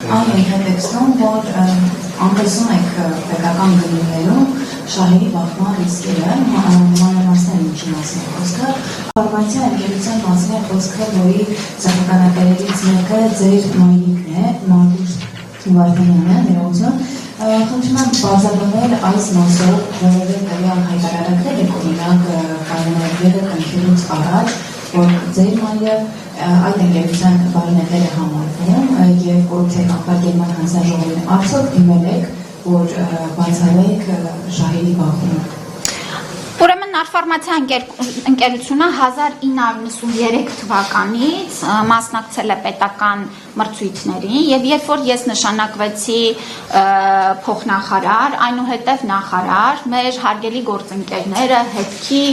Այն հետեքստում, որ անտեսում եք պետական գնումներում շահերի բախման ռիսկերը, մանրամասներ ինչի մասին է խոսքը, ֆարմացիա ընկերության մասին է խոսքը, որի սեփականատերերից մեկը ձեր մայրիկն է, Մարտուշ Վարդանյանը, ներողություն, խնդրում եմ բացատրել այս մասով որևէ տվյալ հայտարարել եք օրինակ կայունագետը կնքելուց առաջ, որ ձեր մայրը այդ ընկերության բարինետեր է համարվում եւ որ թե կապակերման հանձնաժողովին արդյոք դիմել եք, որ բացառեք շահերի բախումը։ Ուրեմն Նարֆարմացիա ընկերությունը 1993 թվականից մասնակցել է պետական մրցույթներին եւ երբ որ ես նշանակվեցի փոխնախարար, այնուհետեւ նախարար, մեր հարգելի գործընկերները, հետքի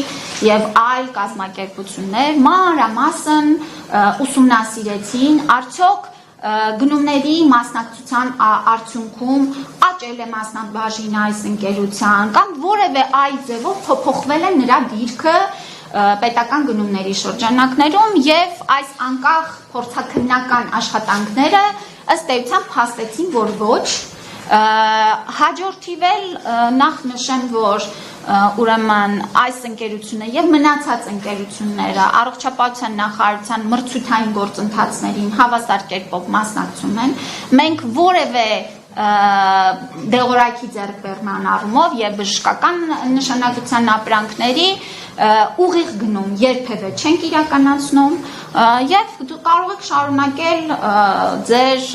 եւ այլ կազմակերպություններ մանրամասն ուսումնասիրեցին արդյոք գնումների մասնակցության արդյունքում աճել է մասնաբաժին այս ընկերության կամ որևէ այլ ձևով փոփոխվել է նրա դիրքը պետական գնումների շրջանակներում եւ այս անկախ փորձաքննական աշխատանքները ըստ էության փաստեցին, որ ոչ հաջորդիվ էլ նախ նշեմ, որ ուրեմն այս ընկերությունը եւ մնացած ընկերությունները առողջապահության նախարարության մրցութային գործընթացներին հավասար կերպով մասնակցում են։ Մենք որևէ դեղորայքի ձեռքբերման առումով եւ բժշկական նշանակության ապրանքների ուղիղ գնում երբևէ չենք իրականացնում եւ կարող եք շարունակել ձեր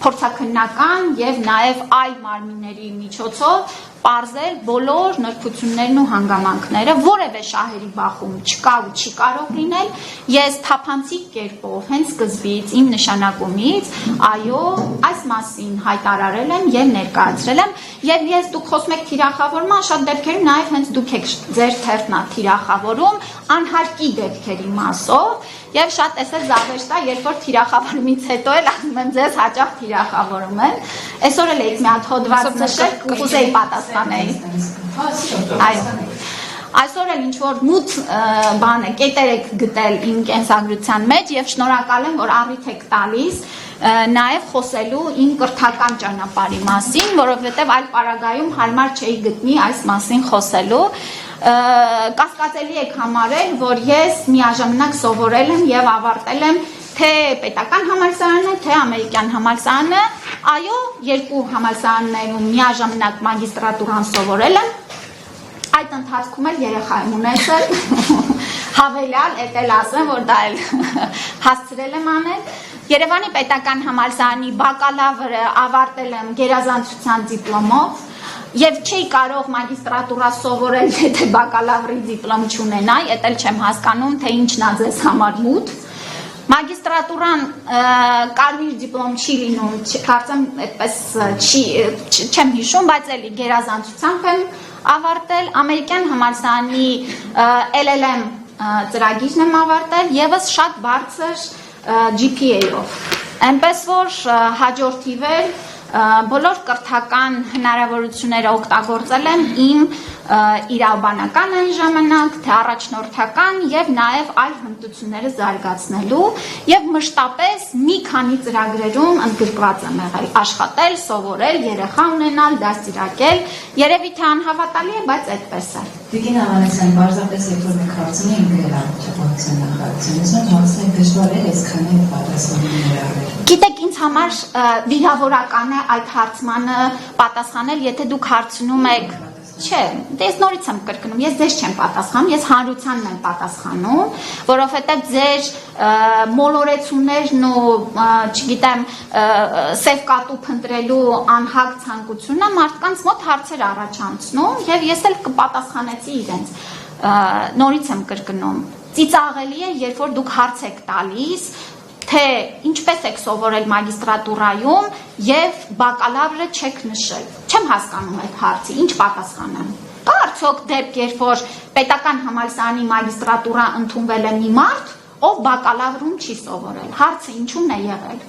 փորձաքննական եւ նաեւ այլ մարմինների միջոցով պարզել բոլոր նրբություններն ու հանգամանքները, որևէ շահերի բախում չկա ու չի կարող լինել, ես թափանցիկ կերպով հենց սկզբից իմ նշանակումից, այո, այս մասին հայտարարել եմ եւ ներկայացրել եմ, եւ ես դուք խոսում եք թիրախավորման, շատ դեպքերում նաեւ հենց դուք եք ձեր թերթն թիրախավորում անհարկի դեպքերի մասով եւ շատ էսել զավեշտա, երբ որ թիրախավորումից հետո էլ ասում եմ ձեզ հաճախ թիրախավորում են։ Այսօր էլ եք մի հատ հոդված նշել, կուզեի պատասխանել։ Այսօր էլ ինչ որ մութ բան է, կետեր եք գտել իմ կենսագրության մեջ եւ շնորհակալ եմ, որ առիթ եք տալիս նաև խոսելու իմ կրթական ճանապարհի մասին, որովհետև այլ պարագայում հարմար չէի գտնի այս մասին խոսելու։ Կասկածելի եք համարել, որ ես միաժամանակ սովորել եմ եւ ավարտել եմ թե պետական համալսարանը, թե ամերիկյան համալսարանը, այո, երկու համալսարաններում միաժամանակ մագիստրատուրան սովորել եմ, այդ ընթացքում էլ երեխա եմ ունեցել, հավելյալ, էդ ասեմ, որ դա էլ հասցրել եմ անել, Երևանի պետական համալսարանի բակալավրը ավարտել եմ գերազանցության դիպլոմով եւ չի կարող մագիստրատուրա սովորել, եթե բակալավրի դիպլոմ չունենայի, էդ էլ չեմ հասկանում, թե ինչն է ձեզ համար մութ։ Մագիստրատուրան կարմիր դիպլոմ չի լինում, կարծեմ այդպես չեմ հիշում, բայց էլի գերազանցությամբ եմ ավարտել, ամերիկյան համալսարանի LLM ծրագիրն եմ ավարտել, եւս շատ բարձր GPA-ով, այնպես որ հաջորդիվ էլ բոլոր կրթական հնարավորությունները օգտագործել եմ իմ իրավաբանական այն ժամանակ, թե առաջնորդական եւ նաեւ այլ հմտությունները զարգացնելու եւ մշտապես մի քանի ծրագրերում ընդգրկված եմ եղել, աշխատել, սովորել, երեխա ունենալ, դաստիարակել, երևի թե անհավատալի է, բայց այդպես է։ Տիկին Ավանեսյան, պարզապես երբ որ մենք հարցնում ենք գրել առողջապահության նախարարությունից, հարցնել դժվար է այսքան էլ պատասխաններ առնել։ Գիտեք, ինձ համար վիրավորական է այդ հարցմանը պատասխանել, եթե դուք հարցնում եք Չէ, ես նորից եմ կրկնում, ես ձեզ չեմ պատասխանում, ես հանրությանն եմ պատասխանում, որովհետև ձեր մոլորեցումներն ու, չգիտեմ, սև կատու փնտրելու անհագ ցանկությունը մարդկանց մոտ հարցեր առաջացնում եւ ես էլ կպատասխանեցի իրենց։ Նորից եմ կրկնում, ծիծաղելի է, երբ որ դուք հարց եք տալիս, թե ինչպես եք սովորել մագիստրատուրայում եւ բակալավրը չեք նշել։ Չեմ հասկանում այդ հարցի, ինչ պատասխանեմ։ Կա արդյոք դեպք, երբ որ պետական համալսարանի մագիստրատուրա ընդունվել է մի մարդ, ով բակալավրում չի սովորել։ Հարցը ինչու՞ն է եղել։